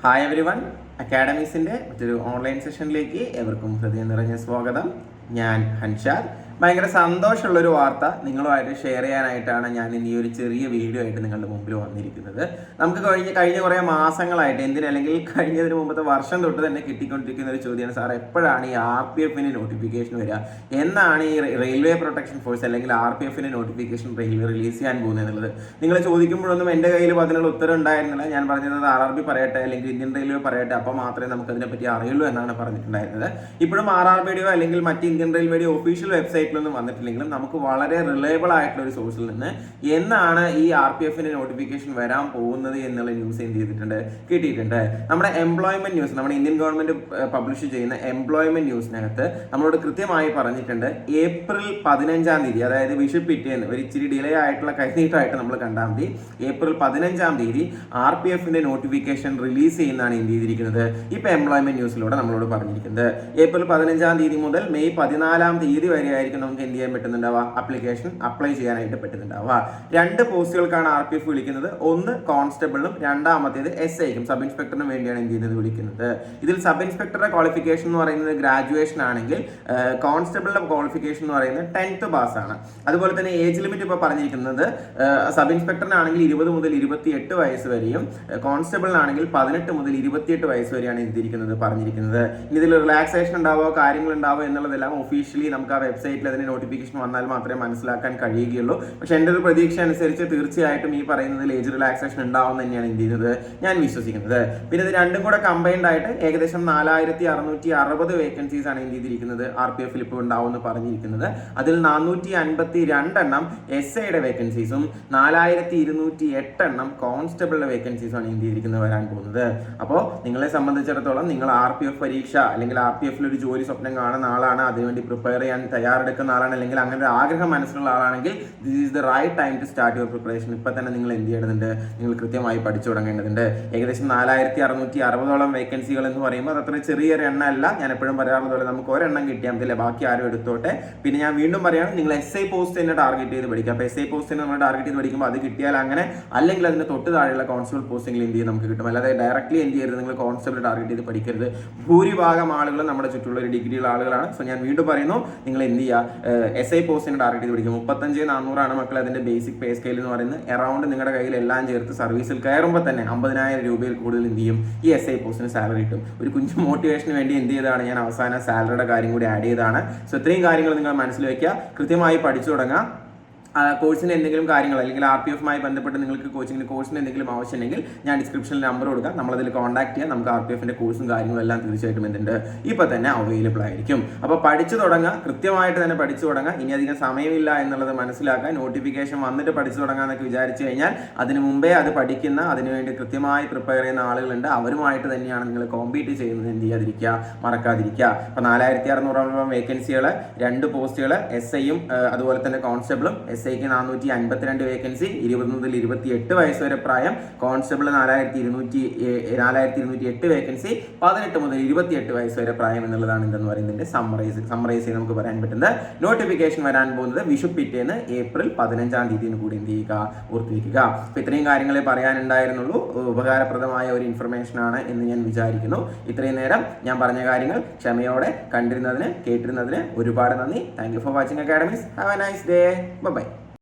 Hi every one, അക്കാഡമീസിൻ്റെ മറ്റൊരു online സെഷനിലേക്ക് എവർക്കും ഹൃദയം നിറഞ്ഞ സ്വാഗതം. ഞാൻ ഹൻഷാദ്. ഭയങ്കര സന്തോഷമുള്ളൊരു വാർത്ത നിങ്ങളുമായിട്ട് ഷെയർ ചെയ്യാനായിട്ടാണ് ഞാൻ ഇന്ന് ഈ ഒരു ചെറിയ വീഡിയോ ആയിട്ട് നിങ്ങളുടെ മുമ്പിൽ വന്നിരിക്കുന്നത്. നമുക്ക് കഴിഞ്ഞ കുറേ മാസങ്ങളായിട്ട് അല്ലെങ്കിൽ കഴിഞ്ഞതിന് മുമ്പത്തെ വർഷം തൊട്ട് തന്നെ കിട്ടിക്കൊണ്ടിരിക്കുന്ന ഒരു ചോദ്യമാണ്, സാർ എപ്പോഴാണ് ഈ RPF നോട്ടിഫിക്കേഷൻ വരിക, എന്നാണ് ഈ റെയിൽവേ പ്രൊട്ടക്ഷൻ ഫോഴ്സ് അല്ലെങ്കിൽ RPF നോട്ടിഫിക്കേഷൻ റെയിൽവേ റിലീസ് ചെയ്യാൻ പോകുന്നത് എന്നുള്ളത്. നിങ്ങൾ ചോദിക്കുമ്പോഴൊന്നും എൻ്റെ കയ്യിൽ അതിനുള്ള ഉത്തരം ഉണ്ടായിരുന്നില്ല. ഞാൻ പറഞ്ഞത് RRB പറയട്ടെ അല്ലെങ്കിൽ ഇന്ത്യൻ റെയിൽവേ പറയട്ടെ, അപ്പോൾ മാത്രമേ നമുക്ക് അതിനെപ്പറ്റി അറിയുള്ളൂ എന്നാണ് പറഞ്ഞിട്ടുണ്ടായിരുന്നത്. ഇപ്പോഴും RRBയുടെയോ അല്ലെങ്കിൽ മറ്റ് ഇന്ത്യൻ റെയിൽവേയുടെയോ ഒഫീഷ്യൽ വെബ്സൈറ്റിലൊന്നും വന്നിട്ടില്ലെങ്കിലും നമുക്ക് വളരെ റിലയബിൾ ആയിട്ടുള്ള ഒരു സോഴ്സിൽ നിന്ന് എന്നാണ് ഈ RPF നോട്ടിഫിക്കേഷൻ വരാൻ പോകുന്നത് എന്നുള്ള ന്യൂസ് എന്ത് ചെയ്തിട്ടുണ്ട്, കിട്ടിയിട്ടുണ്ട്. നമ്മുടെ എംപ്ലോയ്മെന്റ് ന്യൂസ്, നമ്മുടെ ഇന്ത്യൻ ഗവൺമെന്റ് പബ്ലിഷ് ചെയ്യുന്ന എംപ്ലോയ്മെന്റ് ന്യൂസിനകത്ത് നമ്മളോട് കൃത്യമായി പറഞ്ഞിട്ടുണ്ട്, ഏപ്രിൽ 15-ാം തീയതി, അതായത് വിഷു പിറ്റേന്ന്, ഒരു ഇച്ചിരി ഡിലേ ആയിട്ടുള്ള കഴിഞ്ഞിട്ടായിട്ട് നമ്മൾ കണ്ടാൽ മതി, ഏപ്രിൽ 15-ാം തീയതി RPF നോട്ടിഫിക്കേഷൻ റിലീസ് ചെയ്യുന്നതാണ് എന്ത് ചെയ്തിരിക്കുന്നത് ഇപ്പൊ എംപ്ലോയ്മെന്റ് ന്യൂസിലൂടെ നമ്മളോട് പറഞ്ഞിരിക്കുന്നത്. ഏപ്രിൽ 15-ാം തീയതി മുതൽ മെയ് 14-ാം തീയതി വരെ ആയിരിക്കും നമുക്ക് എന്ത് ചെയ്യാൻ പറ്റുന്നുണ്ടാവുക, ആപ്ലിക്കേഷൻ അപ്ലൈ ചെയ്യാനായിട്ട് പറ്റുന്നുണ്ടാവുക. 2 പോസ്റ്റുകൾക്കാണ് RPF വിളിക്കുന്നത്. ഒന്ന് കോൺസ്റ്റബിളിനും രണ്ടാമത്തേത് SIക്കും, സബ് ഇൻസ്പെക്ടറിനും വേണ്ടിയാണ് എന്ത് ചെയ്യുന്നത് വിളിക്കുന്നത്. ഇതിൽ സബ് ഇൻസ്പെക്ടറുടെ ക്വാളിഫിക്കേഷൻ എന്ന് പറയുന്നത് ഗ്രാജുവേഷൻ ആണെങ്കിൽ കോൺസ്റ്റബിളിന്റെ ക്വാളിഫിക്കേഷൻ എന്ന് പറയുന്നത് 10th പാസ് ആണ്. അതുപോലെ തന്നെ ഏജ് ലിമിറ്റ് ഇപ്പോൾ പറഞ്ഞിരിക്കുന്നത് സബ് ഇൻസ്പെക്ടറിനാണെങ്കിൽ 20 മുതൽ 28 വയസ്സ് വരെയും കോൺസ്റ്റബിളിനാണെങ്കിൽ 18 മുതൽ 28 വയസ്സ് വരെയാണ് എന്തിരിക്കുന്നത് പറഞ്ഞിരിക്കുന്നത്. ഇനി ഇതിൽ റിലാക്സേഷൻ ഉണ്ടാവോ കാര്യങ്ങൾ ഉണ്ടാവോ എന്നുള്ളതെല്ലാം ഒഫീഷ്യലി നമുക്ക് ആ വെബ്സൈറ്റിൽ അതിന് നോട്ടിഫിക്കേഷൻ വന്നാൽ മാത്രമേ മനസ്സിലാക്കാൻ കഴിയുകയുള്ളൂ. പക്ഷെ എൻ്റെ ഒരു പ്രതീക്ഷ അനുസരിച്ച് തീർച്ചയായിട്ടും ഈ പറയുന്നതിൽ ഏജ് റിലാക്സേഷൻ ഉണ്ടാവും തന്നെയാണ് എന്ത് ചെയ്യുന്നത് ഞാൻ വിശ്വസിക്കുന്നത്. പിന്നെ ഇത് രണ്ടും കൂടെ കമ്പൈൻഡ് ആയിട്ട് ഏകദേശം 4660 വേക്കൻസീസ് ആണ് എന്ത് ചെയ്തിരിക്കുന്നത് RPF ഇപ്പോൾ ഉണ്ടാവും എന്ന് പറഞ്ഞിരിക്കുന്നത്. അതിൽ 452 SIയുടെ വേക്കൻസീസും 4208 കോൺസ്റ്റബിളിന്റെ വേക്കൻസീസും ആണ് എന്ത് ചെയ്തിരിക്കുന്നത് വരാൻ പോകുന്നത്. അപ്പോൾ നിങ്ങളെ സംബന്ധിച്ചിടത്തോളം നിങ്ങൾ RPF പരീക്ഷ അല്ലെങ്കിൽ RPF ഒരു ജോലി സ്വപ്നം കാണുന്ന ആളാണ്, അതിനുവേണ്ടി പ്രിപ്പയർ ചെയ്യാൻ തയ്യാറെടുക്കുന്ന ആളാണ്, അല്ലെങ്കിൽ അങ്ങനെ ഒരു ആഗ്രഹം മനസ്സിലുള്ള ആളാണെങ്കിൽ this is the right time to start your preparation. ഇപ്പം തന്നെ നിങ്ങൾ എന്ത് ചെയ്യേണ്ടതുണ്ട്, നിങ്ങൾ കൃത്യമായി പഠിച്ചു തുടങ്ങേണ്ടതുണ്ട്. ഏകദേശം 4660 വേക്കൻസികൾ എന്ന് പറയുമ്പോൾ അത് അത്ര ചെറിയൊരു എണ്ണം അല്ല. ഞാൻ എപ്പോഴും പറയാറുള്ളത് പോലെ നമുക്ക് ഒരെണ്ണം കിട്ടിയാൽ മതിയല്ലേ, ബാക്കി ആരും എടുത്തോട്ടെ. പിന്നെ ഞാൻ വീണ്ടും പറയുകയാണ്, നിങ്ങൾ SI പോസ്റ്റ് തന്നെ ടാർഗറ്റ് ചെയ്ത് പഠിക്കുക. അപ്പോൾ SI പോസ്റ്റ് തന്നെ നമ്മൾ ടാർഗറ്റ് ചെയ്ത് പഠിക്കുമ്പോൾ അത് കിട്ടിയാൽ അങ്ങനെ, അല്ലെങ്കിൽ അതിന് തൊട്ട് താഴെയുള്ള കോൺസ്റ്റബിൾ പോസ്റ്റിംഗിൽ എന്ത് ചെയ്യും നമുക്ക് കിട്ടും. അല്ലാതെ ഡയറക്റ്റ്ലി എന്ത് ചെയ്യരുത്, നിങ്ങൾ കോൺസ്റ്റബിൾ ടാർഗറ്റ് ചെയ്ത് പഠിക്കരുത്. ഭൂരിഭാഗം ആളുകളും നമ്മുടെ ചുറ്റുള്ള ഒരു ഡിഗ്രിയുള്ള ആളുകളാണ്. സോ ഞാൻ വീണ്ടും പറയുന്നു, നിങ്ങൾ എന്ത് ചെയ്യുക, SI പോസ്റ്റിന് ടാർഗറ്റ് ചെയ്ത് പഠിക്കും. 35,400 മക്കൾ അതിന്റെ ബേസിക് പേ സ്കെയിൽ എന്ന് പറയുന്നത്. അറൗണ്ട് നിങ്ങളുടെ കയ്യിൽ എല്ലാം ചേർത്ത് സർവീസിൽ കയറുമ്പോൾ തന്നെ 50,000 രൂപയിൽ കൂടുതൽ എന്ത് ചെയ്യും ഈ SI പോസ്റ്റിന് സാലറി കിട്ടും. ഒരു കുഞ്ഞു മോട്ടിവേഷന് വേണ്ടി എന്ത് ചെയ്തതാണ് ഞാൻ അവസാന സാലറിയുടെ കാര്യം കൂടി ആഡ് ചെയ്തതാണ്. സോ ഇത്രയും കാര്യങ്ങൾ നിങ്ങൾ മനസ്സിൽ വയ്ക്കുക, കൃത്യമായി പഠിച്ചു തുടങ്ങാം. കോഴ്സിന് എന്തെങ്കിലും കാര്യങ്ങൾ അല്ലെങ്കിൽ RPFമായി ബന്ധപ്പെട്ട് നിങ്ങൾക്ക് കോഴ്സിന് എന്തെങ്കിലും ആവശ്യമുണ്ടെങ്കിൽ ഞാൻ ഡിസ്ക്രിപ്ഷനിൽ നമ്പർ കൊടുക്കാം, നമ്മളതിൽ കോൺടാക്ട് ചെയ്യാം. നമുക്ക് RPF കോഴ്സും കാര്യങ്ങളും എല്ലാം തീർച്ചയായിട്ടും എന്തുണ്ട് ഇപ്പോൾ തന്നെ അവൈലബിൾ ആയിരിക്കും. അപ്പോൾ പഠിച്ചു തുടങ്ങുക, കൃത്യമായിട്ട് തന്നെ പഠിച്ചു തുടങ്ങുക. ഇനി അധികം സമയമില്ല എന്നുള്ളത് മനസ്സിലാക്കാൻ, നോട്ടിഫിക്കേഷൻ വന്നിട്ട് പഠിച്ചു തുടങ്ങാമെന്നൊക്കെ വിചാരിച്ചു കഴിഞ്ഞാൽ അതിന് മുമ്പേ അത് പഠിക്കുന്ന, അതിനുവേണ്ടി കൃത്യമായി പ്രിപ്പയർ ചെയ്യുന്ന ആളുകളുണ്ട്. അവരുമായിട്ട് തന്നെയാണ് നിങ്ങൾ കോമ്പീറ്റ് ചെയ്യുന്നത്. എന്ത് ചെയ്യാതിരിക്കുക, മറക്കാതിരിക്കുക. അപ്പോൾ 4600 വേക്കൻസികൾ, 2 പോസ്റ്റുകൾ, SIയും അതുപോലെ തന്നെ കോൺസ്റ്റബിളും. SIക്ക് 452 വേക്കൻസി, 20 മുതൽ 28 വയസ്സ് വരെ പ്രായം. കോൺസ്റ്റബിൾ 4208 വേക്കൻസി, 18 മുതൽ 28 വയസ്സ് വരെ പ്രായം എന്നുള്ളതാണ് എന്തെന്ന് പറയുന്നതിന്റെ സമ്മറൈസ് ചെയ്ത് നമുക്ക് പറയാൻ പറ്റുന്നത്. നോട്ടിഫിക്കേഷൻ വരാൻ പോകുന്നത് വിഷു പിറ്റേന്ന് ഏപ്രിൽ 15-ാം തീയതി കൂടി എന്ത് ചെയ്യുക, ഓർത്തിരിക്കുക. അപ്പോൾ ഇത്രയും കാര്യങ്ങളെ പറയാനുണ്ടായിരുന്നുള്ളൂ. ഉപകാരപ്രദമായ ഒരു ഇൻഫർമേഷൻ ആണ് എന്ന് ഞാൻ വിചാരിക്കുന്നു. ഇത്രയും നേരം ഞാൻ പറഞ്ഞ കാര്യങ്ങൾ ക്ഷമയോടെ കണ്ടിരുന്നതിന്, കേട്ടിരുന്നതിന് ഒരുപാട് നന്ദി. Thank you for watching academies. Have a nice day. By.